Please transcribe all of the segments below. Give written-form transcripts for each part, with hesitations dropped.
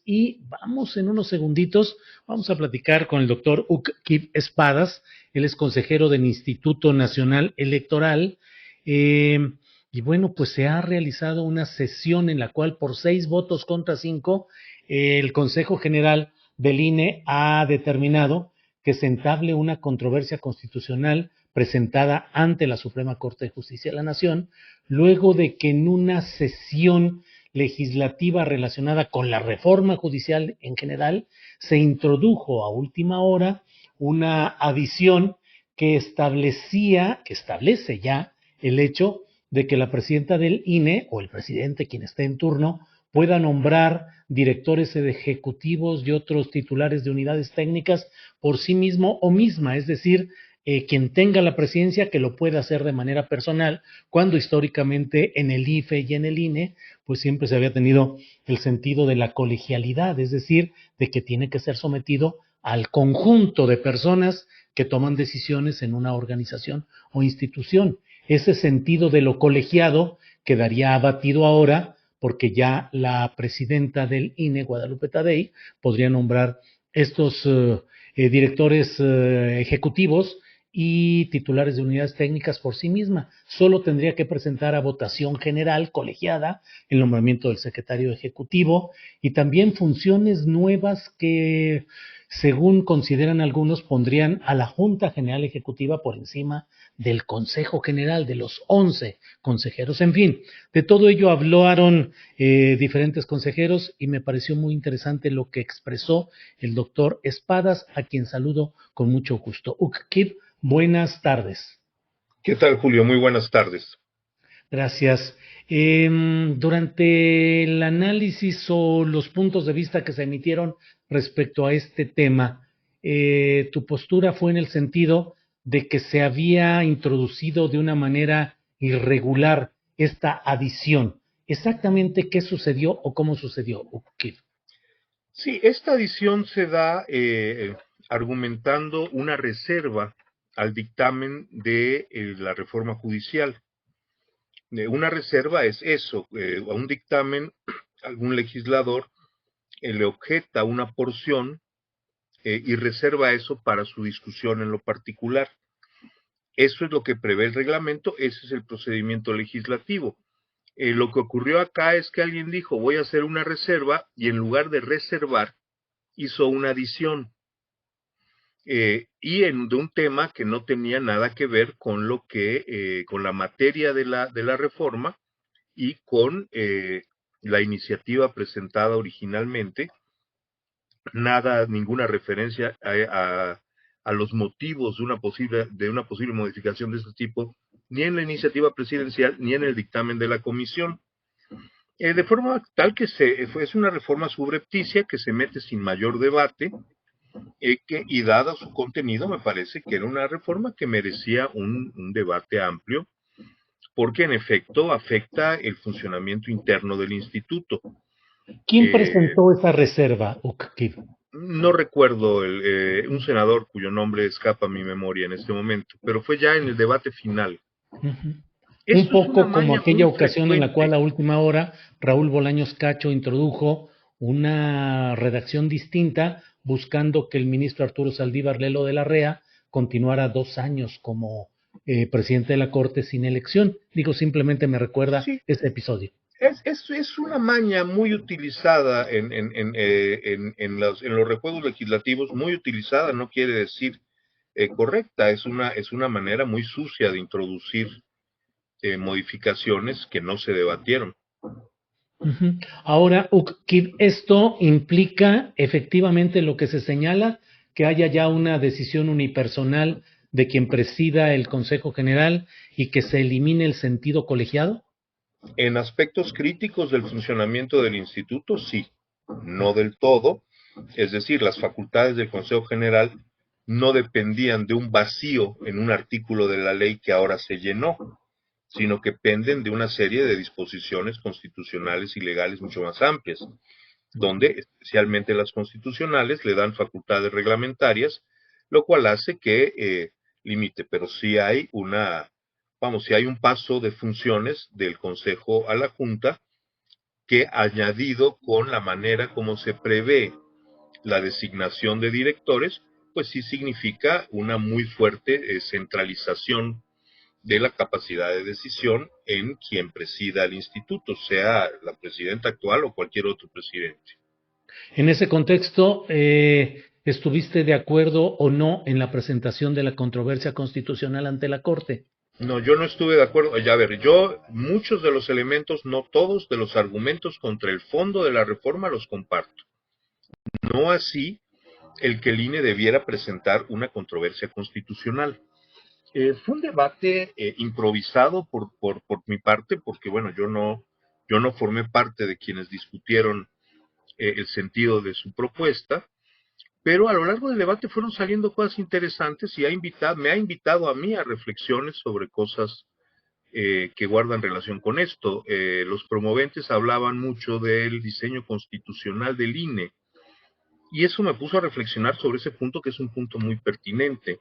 Y vamos en unos segunditos, vamos a platicar con el doctor Kib Espadas, él es consejero del Instituto Nacional Electoral, eh, y bueno, pues se ha realizado una sesión en la cual por 6 votos contra 5, el Consejo General del INE ha determinado que se entable una controversia constitucional presentada ante la Suprema Corte de Justicia de la Nación, luego de que en una sesión legislativa relacionada con la reforma judicial en general, se introdujo a última hora una adición que establece ya el hecho de que la presidenta del INE o el presidente, quien esté en turno, pueda nombrar directores ejecutivos y otros titulares de unidades técnicas por sí mismo o misma, es decir, quien tenga la presidencia que lo pueda hacer de manera personal, cuando históricamente en el IFE y en el INE pues siempre se había tenido el sentido de la colegialidad, es decir, de que tiene que ser sometido al conjunto de personas que toman decisiones en una organización o institución. Ese sentido de lo colegiado quedaría abatido ahora porque ya la presidenta del INE, Guadalupe Tadei, podría nombrar estos directores ejecutivos y titulares de unidades técnicas por sí misma. Solo tendría que presentar a votación general colegiada el nombramiento del secretario ejecutivo y también funciones nuevas que, según consideran algunos, pondrían a la Junta General Ejecutiva por encima del Consejo General, de los 11 consejeros. En fin, de todo ello hablaron diferentes consejeros y me pareció muy interesante lo que expresó el doctor Espadas, a quien saludo con mucho gusto. Kib, buenas tardes. ¿Qué tal, Julio? Muy buenas tardes. Gracias. Durante el análisis o los puntos de vista que se emitieron respecto a este tema, tu postura fue en el sentido de que se había introducido de una manera irregular esta adición. ¿Exactamente qué sucedió o cómo sucedió, Kib? Sí, esta adición se da argumentando una reserva al dictamen de la reforma judicial. Una reserva es eso, a un dictamen, algún legislador le objeta una porción y reserva eso para su discusión en lo particular. Eso es lo que prevé el reglamento, ese es el procedimiento legislativo. Lo que ocurrió acá es que alguien dijo, voy a hacer una reserva, y en lugar de reservar, hizo una adición. De un tema que no tenía nada que ver con con la materia de la reforma y con la iniciativa presentada originalmente. Ninguna referencia a los motivos de una posible modificación de este tipo, ni en la iniciativa presidencial, ni en el dictamen de la comisión. De forma tal que es una reforma subrepticia que se mete sin mayor debate, y dada su contenido, me parece que era una reforma que merecía un debate amplio, porque en efecto afecta el funcionamiento interno del instituto. ¿Quién presentó esa reserva, Kib? No recuerdo un senador cuyo nombre escapa a mi memoria en este momento, pero fue ya en el debate final. Uh-huh. Un Esto es una poco como maña aquella muy ocasión en la cual frecuente. a última hora Raúl Bolaños Cacho introdujo una redacción distinta buscando que el ministro Arturo Saldívar Lelo de la Rea continuara 2 años como presidente de la Corte sin elección. Digo, simplemente me recuerda Sí, ese episodio. es una maña muy utilizada en los rejuegos legislativos, muy utilizada, no quiere decir correcta, es una manera muy sucia de introducir modificaciones que no se debatieron. Uh-huh. Ahora, esto implica efectivamente lo que se señala, que haya ya una decisión unipersonal de quien presida el Consejo General y que se elimine el sentido colegiado. En aspectos críticos del funcionamiento del instituto, sí, no del todo, es decir, las facultades del Consejo General no dependían de un vacío en un artículo de la ley que ahora se llenó, sino que penden de una serie de disposiciones constitucionales y legales mucho más amplias, donde especialmente las constitucionales le dan facultades reglamentarias, lo cual hace que limite, pero sí hay si hay un paso de funciones del Consejo a la Junta, que añadido con la manera como se prevé la designación de directores, pues sí significa una muy fuerte centralización de la capacidad de decisión en quien presida el instituto, sea la presidenta actual o cualquier otro presidente. En ese contexto, ¿estuviste de acuerdo o no en la presentación de la controversia constitucional ante la Corte? No, yo no estuve de acuerdo. Ya ver, yo muchos de los elementos, no todos de los argumentos contra el fondo de la reforma los comparto. No así el que el INE debiera presentar una controversia constitucional. Fue un debate improvisado por mi parte, porque bueno, yo no formé parte de quienes discutieron el sentido de su propuesta, pero a lo largo del debate fueron saliendo cosas interesantes y me ha invitado a mí a reflexiones sobre cosas que guardan relación con esto. Los promoventes hablaban mucho del diseño constitucional del INE y eso me puso a reflexionar sobre ese punto que es un punto muy pertinente.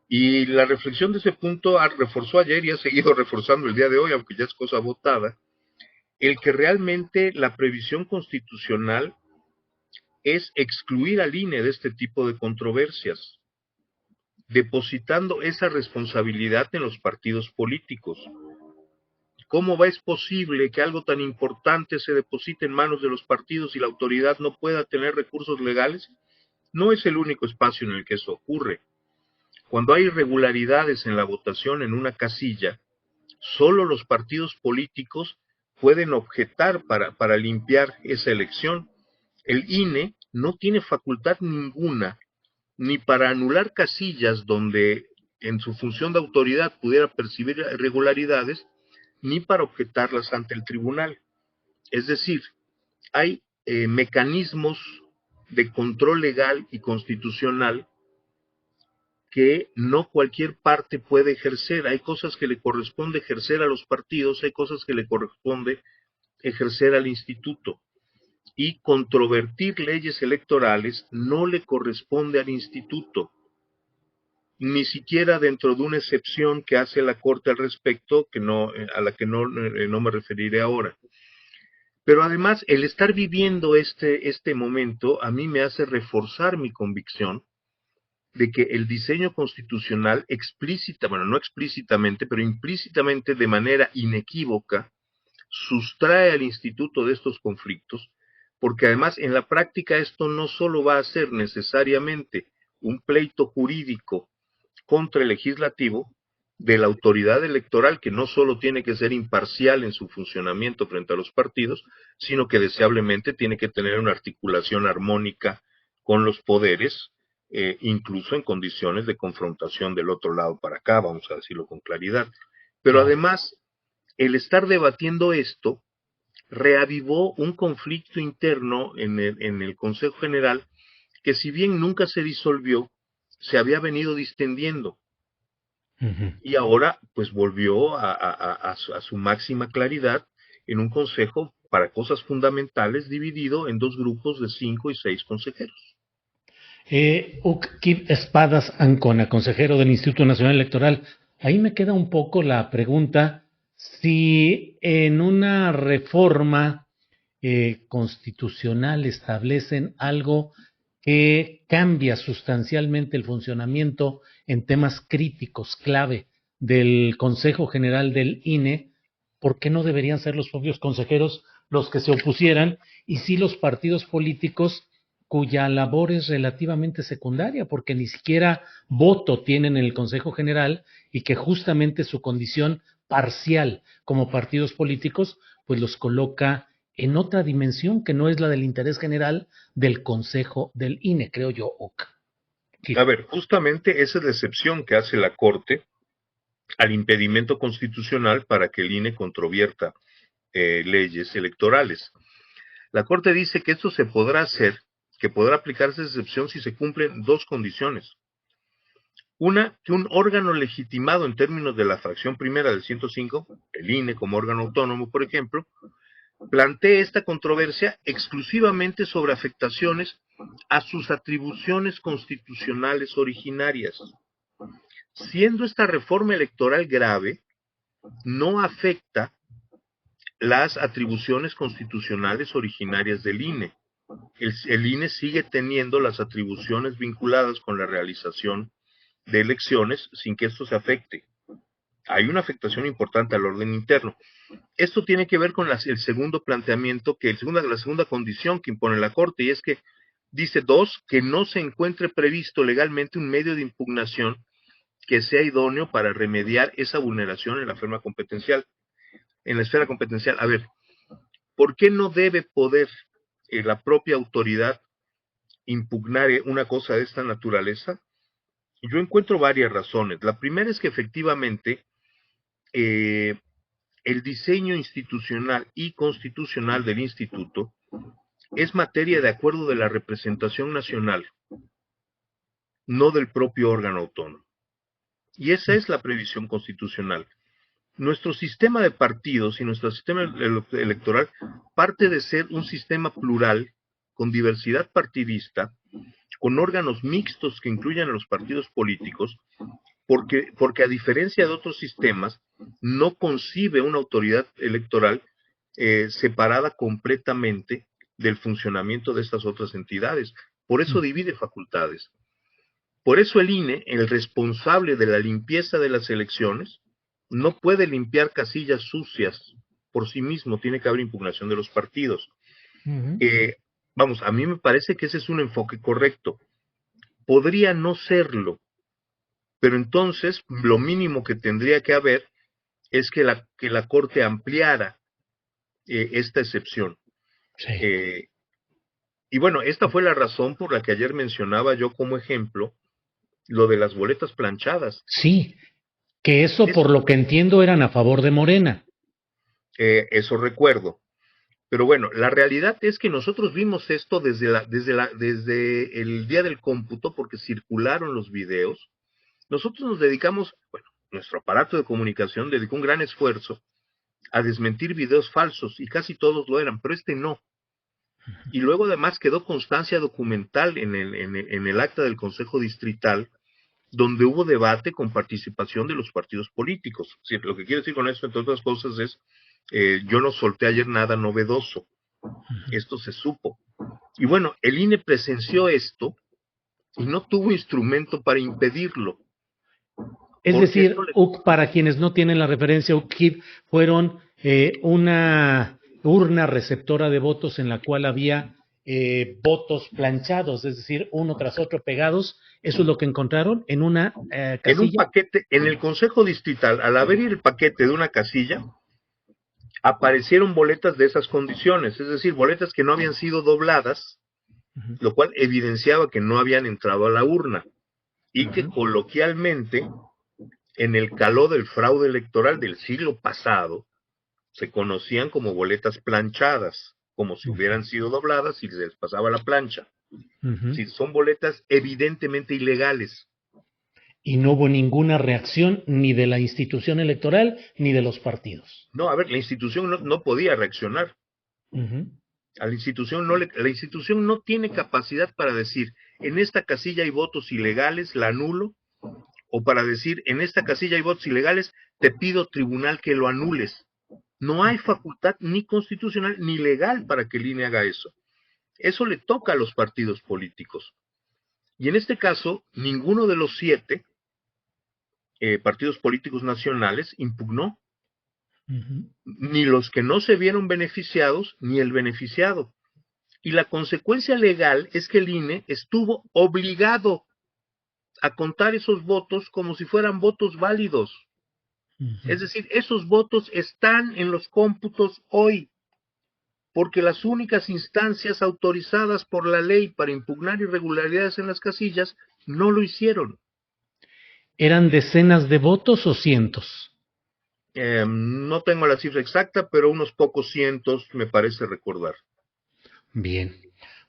Y la reflexión de ese punto reforzó ayer y ha seguido reforzando el día de hoy, aunque ya es cosa votada, el que realmente la previsión constitucional es excluir al INE de este tipo de controversias, depositando esa responsabilidad en los partidos políticos. ¿Cómo es posible que algo tan importante se deposite en manos de los partidos y la autoridad no pueda tener recursos legales? No es el único espacio en el que eso ocurre. Cuando hay irregularidades en la votación en una casilla, solo los partidos políticos pueden objetar para limpiar esa elección. El INE no tiene facultad ninguna ni para anular casillas donde en su función de autoridad pudiera percibir irregularidades, ni para objetarlas ante el tribunal. Es decir, hay mecanismos de control legal y constitucional que no cualquier parte puede ejercer. Hay cosas que le corresponde ejercer a los partidos, hay cosas que le corresponde ejercer al instituto. Y controvertir leyes electorales no le corresponde al instituto, ni siquiera dentro de una excepción que hace la Corte al respecto, a la que no me referiré ahora. Pero además, el estar viviendo este momento a mí me hace reforzar mi convicción de que el diseño constitucional bueno, no explícitamente, pero implícitamente de manera inequívoca, sustrae al instituto de estos conflictos, porque además en la práctica esto no solo va a ser necesariamente un pleito jurídico contra el legislativo, de la autoridad electoral, que no solo tiene que ser imparcial en su funcionamiento frente a los partidos, sino que deseablemente tiene que tener una articulación armónica con los poderes, incluso en condiciones de confrontación del otro lado para acá, vamos a decirlo con claridad. Pero además, el estar debatiendo esto reavivó un conflicto interno en el Consejo General que, si bien nunca se disolvió, se había venido distendiendo. Y ahora pues volvió a su máxima claridad en un consejo para cosas fundamentales dividido en dos grupos de 5 y 6 consejeros. Kip Espadas Ancona, consejero del Instituto Nacional Electoral. Ahí me queda un poco la pregunta si en una reforma constitucional establecen algo que cambia sustancialmente el funcionamiento en temas críticos, clave del Consejo General del INE, ¿por qué no deberían ser los propios consejeros los que se opusieran y sí los partidos políticos cuya labor es relativamente secundaria, porque ni siquiera voto tienen en el Consejo General y que justamente su condición parcial como partidos políticos, pues los coloca en otra dimensión que no es la del interés general del Consejo del INE, creo yo, Oca. A ver, justamente esa es la excepción que hace la Corte al impedimento constitucional para que el INE controvierta leyes electorales. La Corte dice que esto se podrá hacer, que podrá aplicarse esa excepción si se cumplen dos condiciones. Una, que un órgano legitimado en términos de la fracción primera del 105, el INE como órgano autónomo, por ejemplo, plantee esta controversia exclusivamente sobre afectaciones a sus atribuciones constitucionales originarias. Siendo esta reforma electoral grave, no afecta las atribuciones constitucionales originarias del INE. El INE sigue teniendo las atribuciones vinculadas con la realización de elecciones sin que esto se afecte. Hay una afectación importante al orden interno. Esto tiene que ver con el segundo planteamiento, la segunda condición que impone la Corte, y es que dice 2, que no se encuentre previsto legalmente un medio de impugnación que sea idóneo para remediar esa vulneración en la esfera competencial. A ver, ¿por qué no debe poder la propia autoridad impugnar una cosa de esta naturaleza? Yo encuentro varias razones. La primera es que efectivamente el diseño institucional y constitucional del instituto es materia de acuerdo de la representación nacional, no del propio órgano autónomo. Y esa es la previsión constitucional. Nuestro sistema de partidos y nuestro sistema electoral parte de ser un sistema plural, con diversidad partidista, con órganos mixtos que incluyan a los partidos políticos, porque a diferencia de otros sistemas, no concibe una autoridad electoral separada completamente del funcionamiento de estas otras entidades. Por eso divide facultades. Por eso el INE, el responsable de la limpieza de las elecciones, no puede limpiar casillas sucias por sí mismo, tiene que haber impugnación de los partidos. A mí me parece que ese es un enfoque correcto. Podría no serlo, pero entonces lo mínimo que tendría que haber es que la Corte ampliara esta excepción. Sí. Y bueno, esta fue la razón por la que ayer mencionaba yo como ejemplo lo de las boletas planchadas. Sí, que eso por lo que entiendo eran a favor de Morena. Eso recuerdo. Pero bueno, la realidad es que nosotros vimos esto desde el día del cómputo, porque circularon los videos. Nosotros nos dedicamos, nuestro aparato de comunicación dedicó un gran esfuerzo a desmentir videos falsos, y casi todos lo eran, pero este no. Y luego además quedó constancia documental en el acta del Consejo Distrital, donde hubo debate con participación de los partidos políticos. Sí, lo que quiero decir con esto, entre otras cosas, es yo no solté ayer nada novedoso. Esto se supo. Y bueno, el INE presenció esto y no tuvo instrumento para impedirlo. Es decir, para quienes no tienen la referencia, UKIP fueron una urna receptora de votos en la cual había votos planchados, es decir, uno tras otro pegados. ¿Eso es lo que encontraron en una casilla? En un paquete, en el Consejo Distrital, al haber el paquete de una casilla, aparecieron boletas de esas condiciones, es decir, boletas que no habían sido dobladas, lo cual evidenciaba que no habían entrado a la urna, y que coloquialmente, en el calor del fraude electoral del siglo pasado, se conocían como boletas planchadas, como si hubieran sido dobladas y se les pasaba la plancha. Sí, son boletas evidentemente ilegales. Y no hubo ninguna reacción ni de la institución electoral ni de los partidos. No, a ver, la institución no podía reaccionar. A la institución la institución no tiene capacidad para decir, en esta casilla hay votos ilegales, la anulo, o para decir, en esta casilla hay votos ilegales, te pido tribunal que lo anules. No hay facultad ni constitucional ni legal para que el INE haga eso. Eso le toca a los partidos políticos. Y en este caso, ninguno de los 7 partidos políticos nacionales impugnó. Ni los que no se vieron beneficiados, ni el beneficiado. Y la consecuencia legal es que el INE estuvo obligado a contar esos votos como si fueran votos válidos. Es decir, esos votos están en los cómputos hoy, porque las únicas instancias autorizadas por la ley para impugnar irregularidades en las casillas no lo hicieron. ¿Eran decenas de votos o cientos? No tengo la cifra exacta, pero unos pocos cientos me parece recordar. Bien,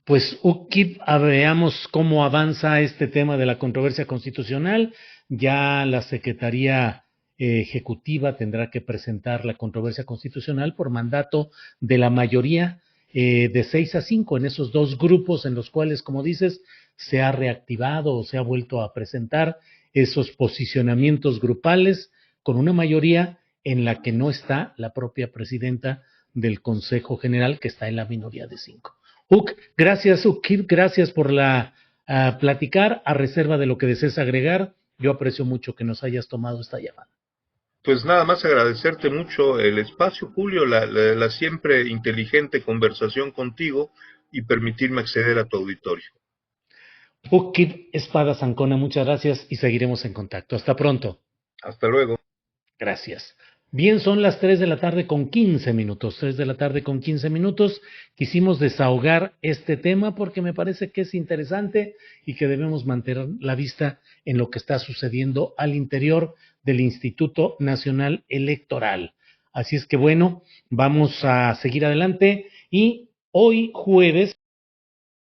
pues UKIP, veamos cómo avanza este tema de la controversia constitucional. Ya la Secretaría Ejecutiva tendrá que presentar la controversia constitucional por mandato de la mayoría de 6-5 en esos 2 grupos en los cuales, como dices, se ha reactivado o se ha vuelto a presentar esos posicionamientos grupales con una mayoría en la que no está la propia presidenta del Consejo General, que está en la minoría de 5. Gracias, gracias por platicar, a reserva de lo que desees agregar. Yo aprecio mucho que nos hayas tomado esta llamada. Pues nada más agradecerte mucho el espacio, Julio, la siempre inteligente conversación contigo y permitirme acceder a tu auditorio. Kip Espadas Ancona, muchas gracias y seguiremos en contacto. Hasta pronto. Hasta luego. Gracias. Bien, son las 3 de la tarde con 15 minutos. 3 de la tarde con 15 minutos. Quisimos desahogar este tema porque me parece que es interesante y que debemos mantener la vista en lo que está sucediendo al interior del Instituto Nacional Electoral. Así es que bueno, vamos a seguir adelante y hoy jueves